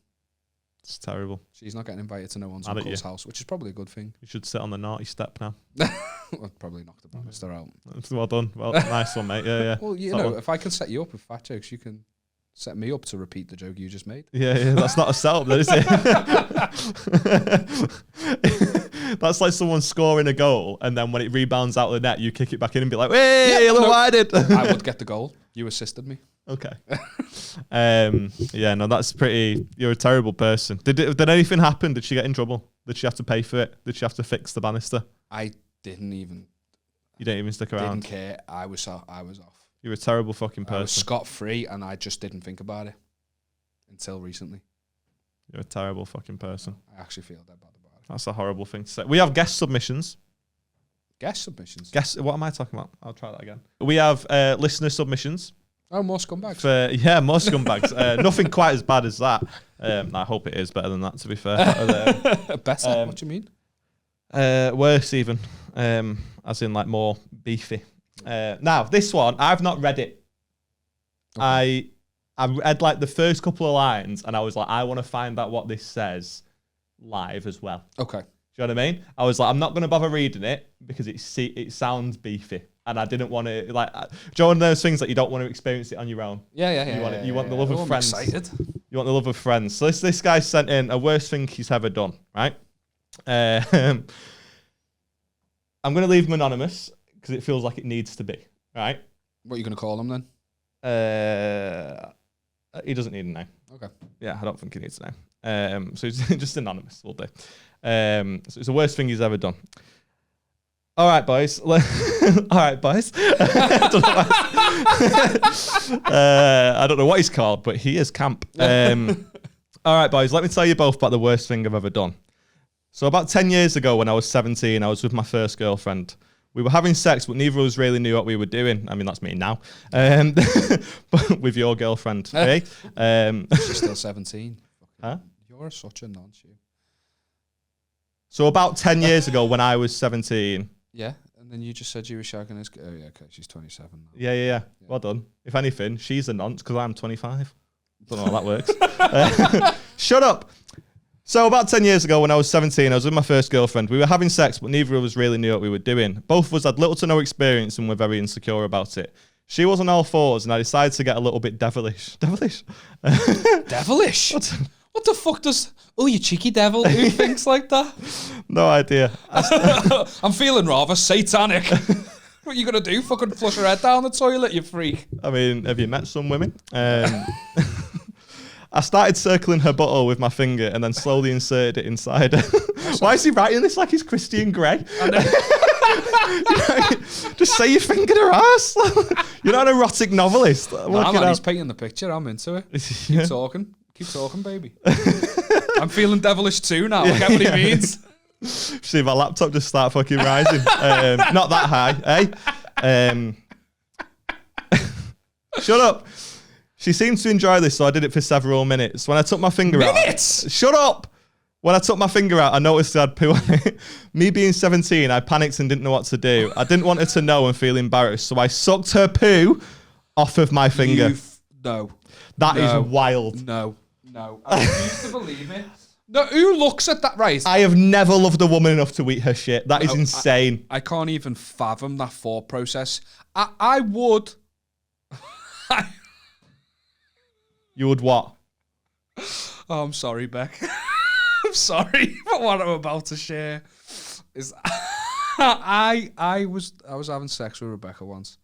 It's terrible.
She's not getting invited to no one's uncle's house, which is probably a good thing.
You should sit on the naughty step now.
I'd probably knock the banister out.
Well done. Well, nice one, mate. Yeah.
Well, if I can set you up with fat jokes, you can set me up to repeat the joke you just made.
Yeah, that's not a setup, then, is it? That's like someone scoring a goal, and then when it rebounds out of the net, you kick it back in and be like, "Hey, look what I did."
I would get the goal. You assisted me.
Okay. Yeah, no, that's pretty. You're a terrible person. Did anything happen? Did she get in trouble? Did she have to pay for it? Did she have to fix the banister?
I didn't even.
You didn't even stick around.
Didn't care. I was off.
You're a terrible fucking person.
I was scot-free, and I just didn't think about it until recently.
You're a terrible fucking person.
I actually feel that bad about it.
That's a horrible thing to say. We have guest submissions.
Guest submissions?
What am I talking about? I'll try that again. We have listener submissions.
Oh, more scumbags.
More scumbags. Nothing quite as bad as that. I hope it is better than that, to be fair.
Better? What do you mean?
Worse even. As in like more beefy. Now, this one, I've not read it. Okay. I read like the first couple of lines and I was like, I want to find out what this says live as well.
Okay.
Do you know what I mean? I was like, I'm not going to bother reading it because it sounds beefy. And I didn't want to, like, do you know one of those things that you don't want to experience it on your own?
Yeah.
You want the love of friends.
Excited.
You want the love of friends. So this guy sent in a worst thing he's ever done, right? I'm going to leave him anonymous because it feels like it needs to be, right?
What are you going to call him then?
He doesn't need a name.
Okay.
Yeah, I don't think he needs a name. So he's just anonymous all day. So it's the worst thing he's ever done. All right, boys. All right, boys. I don't know what he's called, but he is camp. All right, boys. Let me tell you both about the worst thing I've ever done. So about 10 years ago when I was 17, I was with my first girlfriend. We were having sex, but neither of us really knew what we were doing. I mean, that's me now. But with your girlfriend, okay?
She's still 17.
Huh?
You're such a nonce.
So about 10 years ago when I was 17...
Yeah, and then you just said you were shagging his... Oh, yeah, okay, she's 27 now.
Yeah. Well done. If anything, she's a nonce because I'm 25. Don't know how that works. Shut up. So about 10 years ago when I was 17, I was with my first girlfriend. We were having sex, but neither of us really knew what we were doing. Both of us had little to no experience and were very insecure about it. She was on all fours and I decided to get a little bit devilish. Devilish?
Devilish? What the fuck does... Oh, you cheeky devil. Who thinks like that?
No idea.
I'm feeling rather satanic. What are you going to do? Fucking flush her head down the toilet, you freak.
I mean, have you met some women? I started circling her butthole with my finger and then slowly inserted it inside her. Why is he writing this like he's Christian Grey? Just say you fingered her ass. You're not an erotic novelist.
Nah, man, he's painting the picture. I'm into it. Keep talking. Keep talking, baby. I'm feeling devilish too now. I get what he means.
See, my laptop just start fucking rising. Not that high, eh? Shut up. She seemed to enjoy this, so I did it for several minutes. When I took my finger out...
Minutes?
Shut up! When I took my finger out, I noticed I had poo on it. Me being 17, I panicked and didn't know what to do. I didn't want her to know and feel embarrassed, so I sucked her poo off of my finger.
No.
That is wild.
No. I refuse to believe it. No, who looks at that, right?
I have never loved a woman enough to eat her shit. That is insane.
I can't even fathom that thought process. I would...
You would what?
Oh, I'm sorry, Beck. I'm sorry for what I'm about to share. I was having sex with Rebecca once.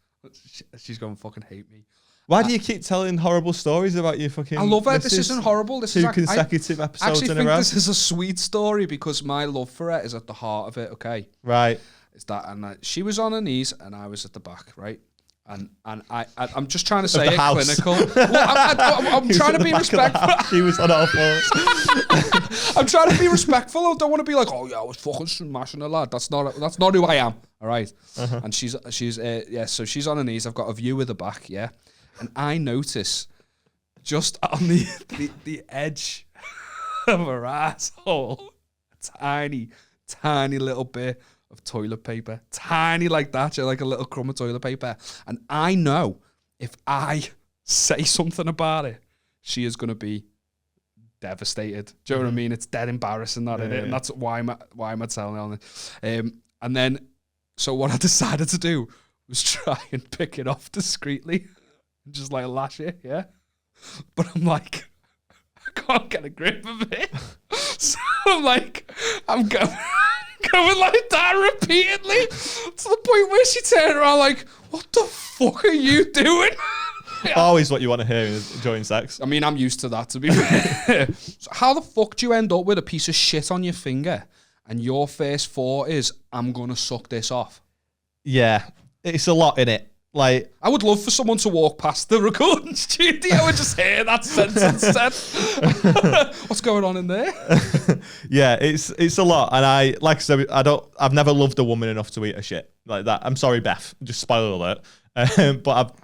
She's gonna fucking hate me.
Why do you keep telling horrible stories about your fucking...
I love it. This isn't horrible. This
two
is
consecutive episodes in a row.
I actually think this is a sweet story because my love for it is at the heart of it, okay?
Right.
It's that, and she was on her knees and I was at the back, right? And I'm just trying to say it clinical. Well, I'm trying to be respectful.
She was on all fours.
I'm trying to be respectful. I don't want to be like, oh yeah, I was fucking smashing a lad. That's not who I am. All right. And she's so she's on her knees. I've got a view of the back, yeah. And I notice just on the edge of her asshole, a tiny little bit of toilet paper. Tiny like that, like a little crumb of toilet paper. And I know if I say something about it, she is going to be devastated. Do you know what I mean? It's dead embarrassing that, innit? And that's why am I telling her on it? And then, so what I decided to do was try and pick it off discreetly. Just like lash it, yeah. But I'm like, I can't get a grip of it. So I'm like, I'm going like that repeatedly to the point where she turned around like, what the fuck are you doing?
Always what you want to hear is enjoying sex.
I mean, I'm used to that, to be fair. So how the fuck do you end up with a piece of shit on your finger and your first thought is, I'm going to suck this off? Yeah,
it's a lot in it. Like,
I would love for someone to walk past the recording studio and just hear that sentence said. What's going on in there?
Yeah, it's a lot, and I've never loved a woman enough to eat her shit like that. I'm sorry, Beth. Just spoiler alert. But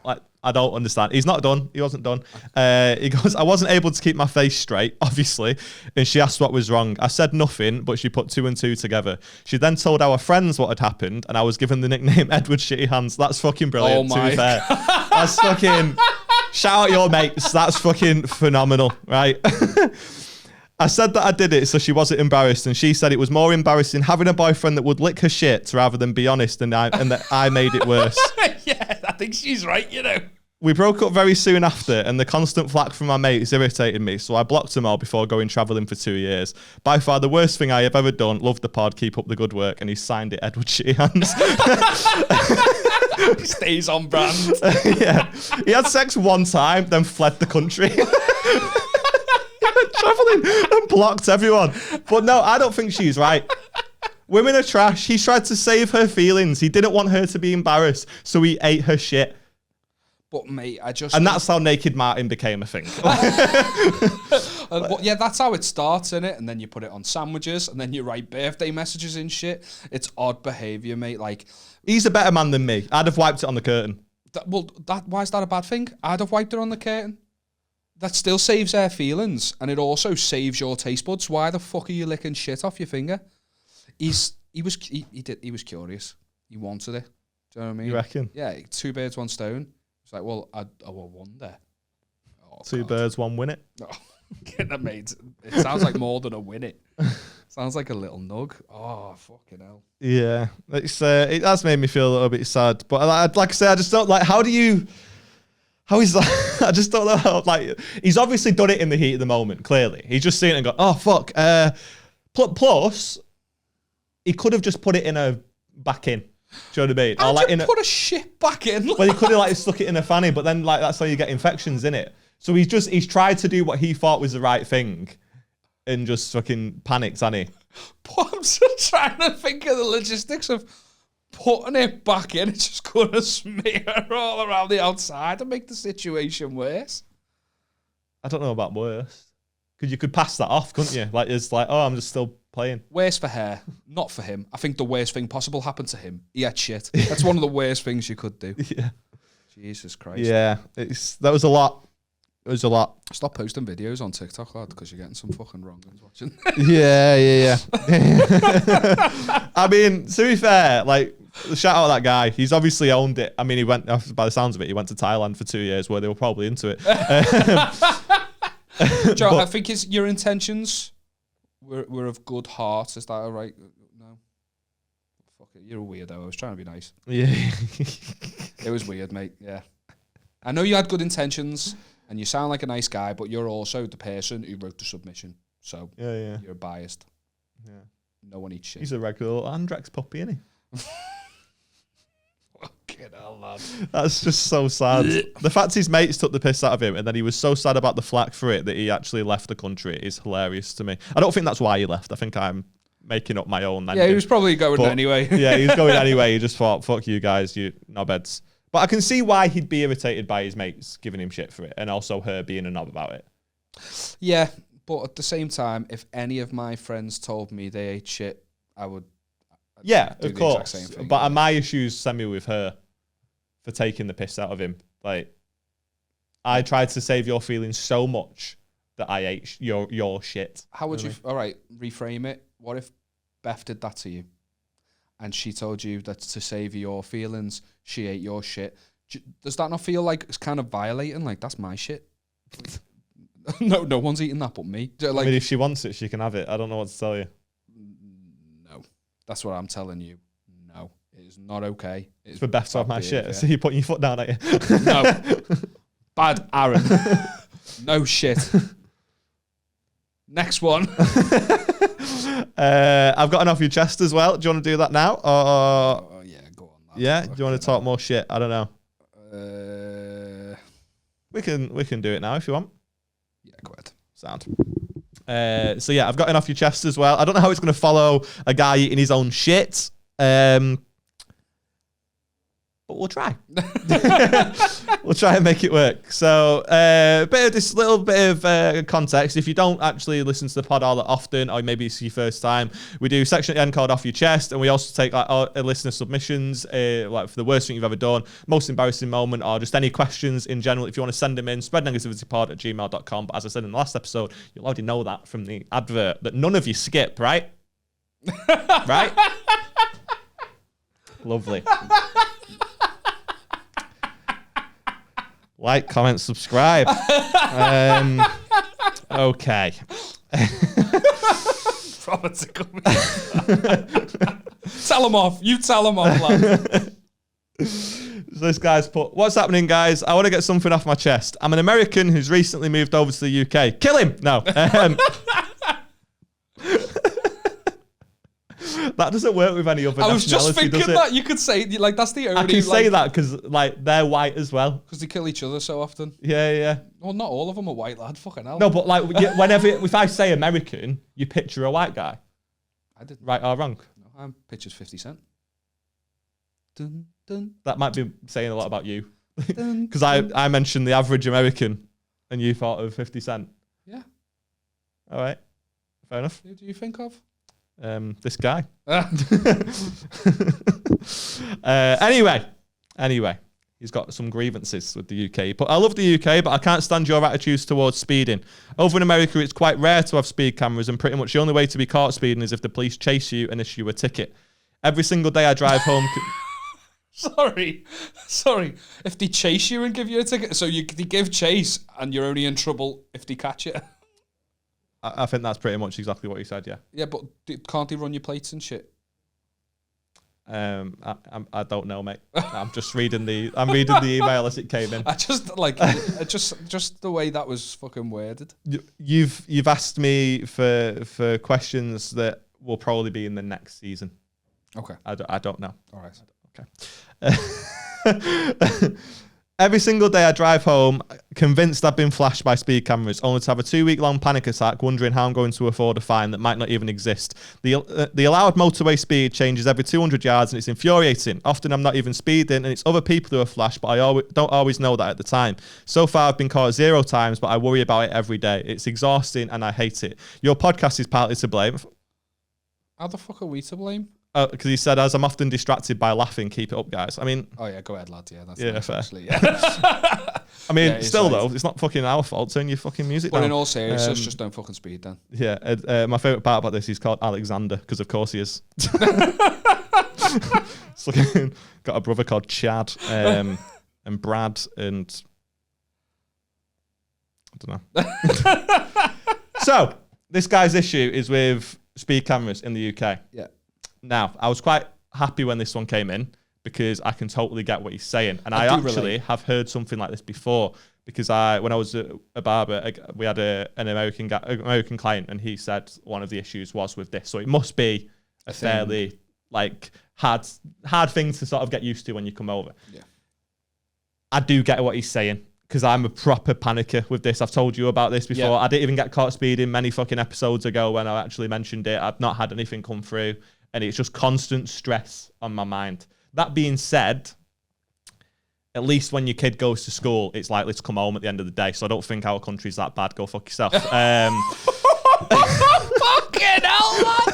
I don't understand. He's not done. He wasn't done. He goes, I wasn't able to keep my face straight, obviously. And she asked what was wrong. I said nothing, but she put 2 and 2 together. She then told our friends what had happened, and I was given the nickname Edward Shitty Hands. That's fucking brilliant, to be fair. That's fucking... Shout out your mates. That's fucking phenomenal, right? I said that I did it so she wasn't embarrassed, and she said it was more embarrassing having a boyfriend that would lick her shit rather than be honest, and that I made it worse.
Yeah, I think she's right, you know.
We broke up very soon after, and the constant flack from my mates irritated me, so I blocked them all before going travelling for 2 years. By far the worst thing I have ever done. Love the pod, keep up the good work, and he signed it Edward Shitty Hands.
He stays on brand.
Yeah. He had sex one time, then fled the country. Traveling and blocked everyone. But no, I don't think she's right. Women are trash. He tried to save her feelings. He didn't want her to be embarrassed, so he ate her shit.
But mate,
and that's how Naked Martin became a thing.
Yeah, that's how it starts, innit? And then you put it on sandwiches, and then you write birthday messages and shit. It's odd behaviour, mate. Like,
he's a better man than me. I'd have wiped it on the curtain.
Why is that a bad thing? I'd have wiped it on the curtain. That still saves her feelings, and it also saves your taste buds. Why the fuck are you licking shit off your finger? He was curious. He wanted it. Do you know what I mean?
You reckon?
Yeah, 2 birds, 1 stone. It's like, well, I will wonder.
Oh, 2 birds, 1 win it.
Oh, get that, mate. It sounds like more than a win it. Sounds like a little nug. Oh, fucking hell.
Yeah, it has made me feel a little bit sad. But like I say, I just don't like. How is that? I just don't know how. Like, he's obviously done it in the heat of the moment. Clearly, he's just seen it and gone, oh fuck. Plus, he could have just put it back in. Do you know what I mean?
Or like put a shit back in.
Well, he could have like stuck it in a fanny, but then like that's how you get infections, innit? So he's tried to do what he thought was the right thing, and just fucking panicked, hasn't he?
But I'm just trying to think of the logistics of putting it back in. It's just gonna smear all around the outside and make the situation worse.
I don't know about worse. Because you could pass that off, couldn't you? Like, it's like, oh, I'm just still playing.
Worse for her, not for him. I think the worst thing possible happened to him. He had shit. That's one of the worst things you could do.
Yeah.
Jesus Christ.
Yeah, that was a lot. It was a lot.
Stop posting videos on TikTok, lad, because you're getting some fucking wrong ones watching.
Yeah. I mean, to be fair, like, shout out that guy. He's obviously owned it. I mean, by the sounds of it, he went to Thailand for 2 years where they were probably into it.
Joe, I think your intentions were of good heart. Is that all right? No. Fuck it. You're a weirdo. I was trying to be nice.
Yeah.
It was weird, mate. Yeah. I know you had good intentions and you sound like a nice guy, but you're also the person who wrote the submission. So you're biased.
Yeah.
No one eats shit.
He's a regular Andrex puppy, isn't he?
Fuck. Fucking hell, lad.
That's just so sad. The fact his mates took the piss out of him and then he was so sad about the flack for it that he actually left the country is hilarious to me. I don't think that's why he left. I think I'm making up my own.
Yeah, he was probably going anyway.
Yeah, he was going anyway. He just thought, fuck you guys, you knobheads. But I can see why he'd be irritated by his mates giving him shit for it and also her being a knob about it.
Yeah, but at the same time, if any of my friends told me they ate shit, I would.
Yeah, of course. But my issues stem me with her for taking the piss out of him. Like, I tried to save your feelings so much that I ate your shit.
How would you? All right, reframe it. What if Beth did that to you, and she told you that to save your feelings, she ate your shit? Does that not feel like it's kind of violating? Like, that's my shit. No one's eating that but me. Like,
I mean, if she wants it, she can have it. I don't know what to tell you.
No, that's what I'm telling you. No, it is not okay.
It's for Beth to have my shit. So you're putting your foot down at you.
No, bad Aaron. No shit. Next one.
I've got an off your chest as well. Do you want to do that now? Or
yeah, go on.
Yeah. Do you want to talk more shit? I don't know. We can do it now if you want.
Yeah, go ahead.
Sound. So yeah, I've got an off your chest as well. I don't know how it's going to follow a guy eating his own shit. But we'll try. We'll try and make it work. So, this little bit of context. If you don't actually listen to the pod all that often, or maybe it's your first time, we do a section at the end called Off Your Chest, and we also take like listener submissions, like for the worst thing you've ever done, most embarrassing moment, or just any questions in general. If you want to send them in, spreadnegativitypod@gmail.com. But as I said in the last episode, you'll already know that from the advert that none of you skip, right? Right? Lovely. Like, comment, subscribe. Okay.
Tell them off. You tell them off, lad.
So this guy's put, what's happening, guys? I want to get something off my chest. I'm an American who's recently moved over to the UK. Kill him! No. That doesn't work with any other nationality,
I was just thinking that you could say, like, that's the only...
I can say that because, like, they're white as well.
Because they kill each other so often.
Yeah.
Well, not all of them are white, lad. Fucking hell.
No, but, like, whenever... if I say American, you picture a white guy.
I didn't.
Right or wrong?
No, I pictured 50 Cent. Dun, dun.
That might be saying a lot about you. Because I mentioned the average American and you thought of 50 Cent.
Yeah.
All right. Fair enough.
Who do you think of?
This guy. Anyway, he's got some grievances with the UK. But I love the UK, but I can't stand your attitudes towards speeding. Over in America, it's quite rare to have speed cameras, and pretty much the only way to be caught speeding is if the police chase you and issue a ticket. Every single day I drive home...
Sorry. If they chase you and give you a ticket, so they give chase and you're only in trouble if they catch you.
I think that's pretty much exactly what you said, yeah.
Yeah, but can't they run your plates and shit?
I don't know, mate. I'm just reading the email as it came in.
I just like just the way that was fucking worded.
You've asked me for questions that will probably be in the next season.
Okay.
I don't know.
All right.
Okay. Every single day I drive home, convinced I've been flashed by speed cameras, only to have a 2-week-long panic attack, wondering how I'm going to afford a fine that might not even exist. The allowed motorway speed changes every 200 yards, and it's infuriating. Often I'm not even speeding, and it's other people who are flashed, but I don't always know that at the time. So far, I've been caught 0 times, but I worry about it every day. It's exhausting, and I hate it. Your podcast is partly to blame.
How the fuck are we to blame?
Because he said, as I'm often distracted by laughing, keep it up, guys. I mean...
Oh, yeah, go ahead, lad. Yeah, that's
nice,
fair. Actually, yeah.
I mean, still, though, it's not fucking our fault. Turn your fucking music down.
But in all seriousness, just don't fucking speed, then.
Yeah. My favourite part about this, he's called Alexander, because of course he is. Got a brother called Chad, and Brad, and... I don't know. So, this guy's issue is with speed cameras in the UK.
Yeah.
Now, I was quite happy when this one came in because I can totally get what he's saying. And I actually have heard something like this before because when I was a barber, we had an American client, and he said one of the issues was with this. So it must be a fairly hard things to sort of get used to when you come over.
Yeah.
I do get what he's saying, because I'm a proper panicker with this. I've told you about this before.
Yeah.
I didn't even get caught speeding many fucking episodes ago when I actually mentioned it. I've not had anything come through, and it's just constant stress on my mind. That being said, at least when your kid goes to school, it's likely to come home at the end of the day. So I don't think our country's that bad. Go fuck yourself.
Fucking hell, man!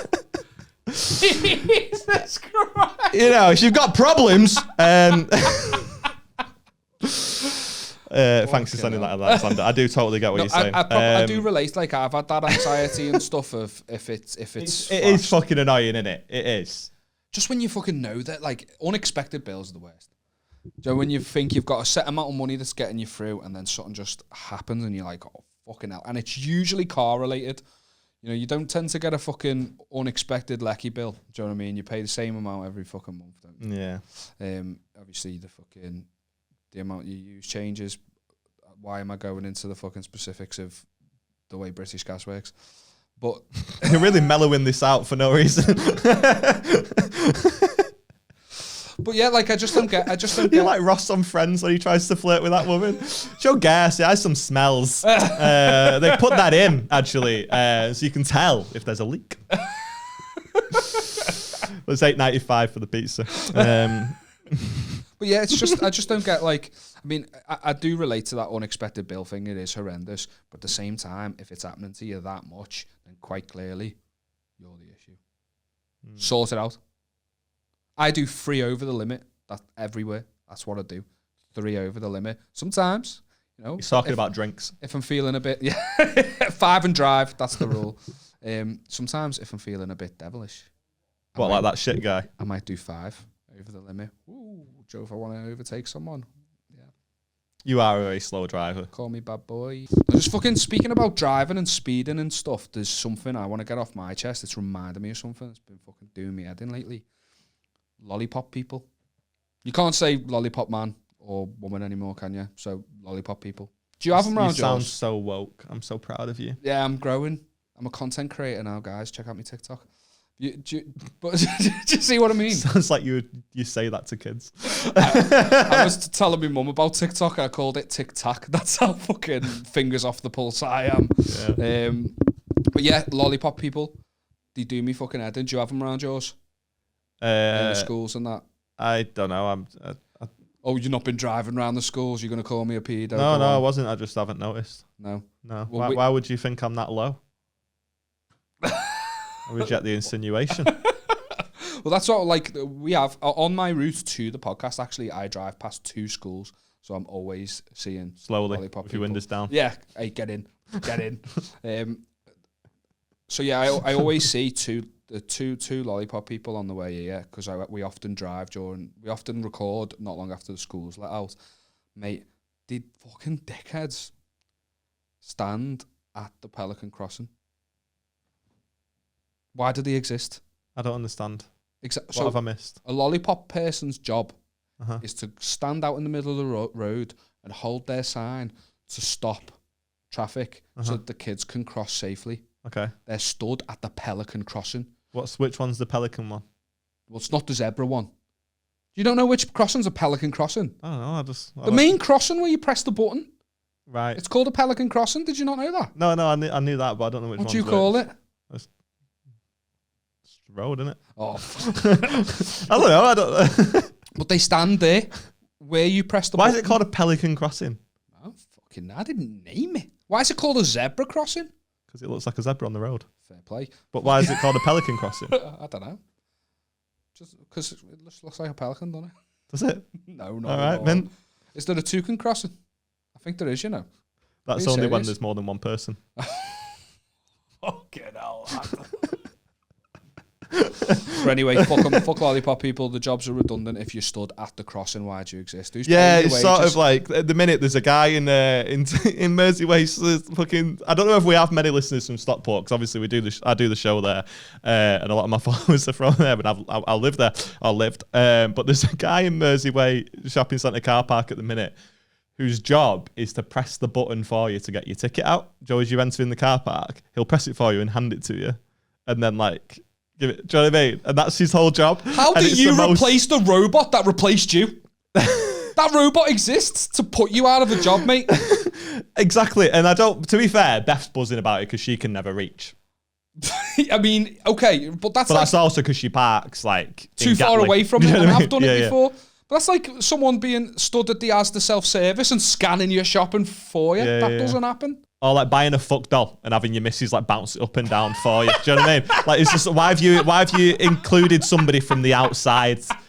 Jesus Christ!
You know, if you've got problems, thanks for sending that, Alexander. I do totally get what you're saying.
I do relate. Like, I've had that anxiety and stuff of if it's
it is fucking annoying, isn't it? It is.
Just when you fucking know that, like, unexpected bills are the worst. So when you think you've got a set amount of money that's getting you through, and then something just happens, and you're like, oh fucking hell! And it's usually car related. You know, you don't tend to get a fucking unexpected lecky bill. Do you know what I mean? You pay the same amount every fucking month, don't you?
Yeah.
Obviously the amount you use changes. Why am I going into the fucking specifics of the way British Gas works? But
you're really mellowing this out for no reason.
But yeah, like I just don't get.
You're like Ross on Friends when he tries to flirt with that woman. Show gas, it has some smells. They put that in actually, so you can tell if there's a leak. It's $8.95 for the pizza.
But yeah, it's just I just don't get, like, I mean, I do relate to that unexpected bill thing. It is horrendous, but at the same time, if it's happening to you that much, then quite clearly, you're the issue. Sort it out. I do 3 over the limit. That's everywhere. That's what I do. 3 over the limit. Sometimes, you know.
He's talking about drinks.
If I'm feeling a bit, 5 and drive. That's the rule. Sometimes if I'm feeling a bit devilish.
What, like that shit guy?
I might do 5 over the limit. Ooh, Joe, if I want to overtake someone. Yeah.
You are a very slow driver.
Call me bad boy. Just fucking speaking about driving and speeding and stuff, there's something I want to get off my chest. It's reminded me of something that's been fucking doing me head in lately. Lollipop people. You can't say lollipop man or woman anymore, can you? So lollipop people. Do you have them around yours?
You sound so woke. I'm so proud of you.
Yeah, I'm growing. I'm a content creator now, guys. Check out my TikTok. But do you see what I mean?
Sounds like you say that to kids.
I was telling my mum about TikTok. I called it Tic Tac. That's how fucking fingers off the pulse I am. Yeah. But yeah, lollipop people. They do me fucking head in. Do you have them around yours? In the schools and that?
I don't know.
Oh, you've not been driving around the schools? You're going to call me a pedo?
No, I wasn't. I just haven't noticed.
No.
Well, why would you think I'm that low? I reject the insinuation.
Well, that's what, like, we have on my route to the podcast. Actually, I drive past 2 schools, so I'm always seeing
slowly
lollipop
with your windows down.
Yeah, hey, get in. So yeah, I always see two lollipop people on the way here, because we often record not long after the school's let out. Mate, the fucking dickheads stand at the Pelican Crossing. Why do they exist?
I don't understand.
What
have I missed?
A lollipop person's job is to stand out in the middle of the road and hold their sign to stop traffic so that the kids can cross safely.
Okay. They're
stood at the Pelican Crossing.
Which one's the Pelican one?
Well, it's not the zebra one. You don't know which crossing's a Pelican Crossing?
I don't know.
The main crossing where you press the button.
Right.
It's called a Pelican Crossing. Did you not know that?
No, I knew that, but I don't know which one.
What do you call it?
It's road, isn't it?
Oh.
I don't know.
But they stand there where you press the button.
Why is it called a Pelican Crossing?
Oh, I didn't name it. Why is it called a zebra crossing?
Because it looks like a zebra on the road.
Fair play.
But why is it called a Pelican Crossing?
I don't know. Just because it looks like a pelican, doesn't it?
Does it?
No, not
all right, man.
Is there a toucan crossing? I think there is, you know.
That's only when there's more than one person.
Fucking hell. But anyway, fuck lollipop people. The jobs are redundant if you stood at the crossing. Why do you exist?
It's sort of like at the minute there's a guy in Mersey Waste. Fucking, I don't know if we have many listeners from Stockport, because obviously I do the show there, and a lot of my followers are from there. But I live there. I lived. But there's a guy in Mersey Way shopping centre car park at the minute, whose job is to press the button for you to get your ticket out. Joe, as you enter in the car park, he'll press it for you and hand it to you, and then like Do you know what I mean? And that's his whole job.
How do you replace the robot that replaced you? That robot exists to put you out of a job, mate.
Exactly. And to be fair, Beth's buzzing about it because she can never reach.
I mean, okay, but that's
also because she parks like
too far away from it, and I've done it before. But that's like someone being stood at the Asda self-service and scanning your shopping for you. That doesn't happen.
Or like buying a fuck doll and having your missus like bounce it up and down for you. Do you know what I mean? Like, it's just why have you included somebody from the outside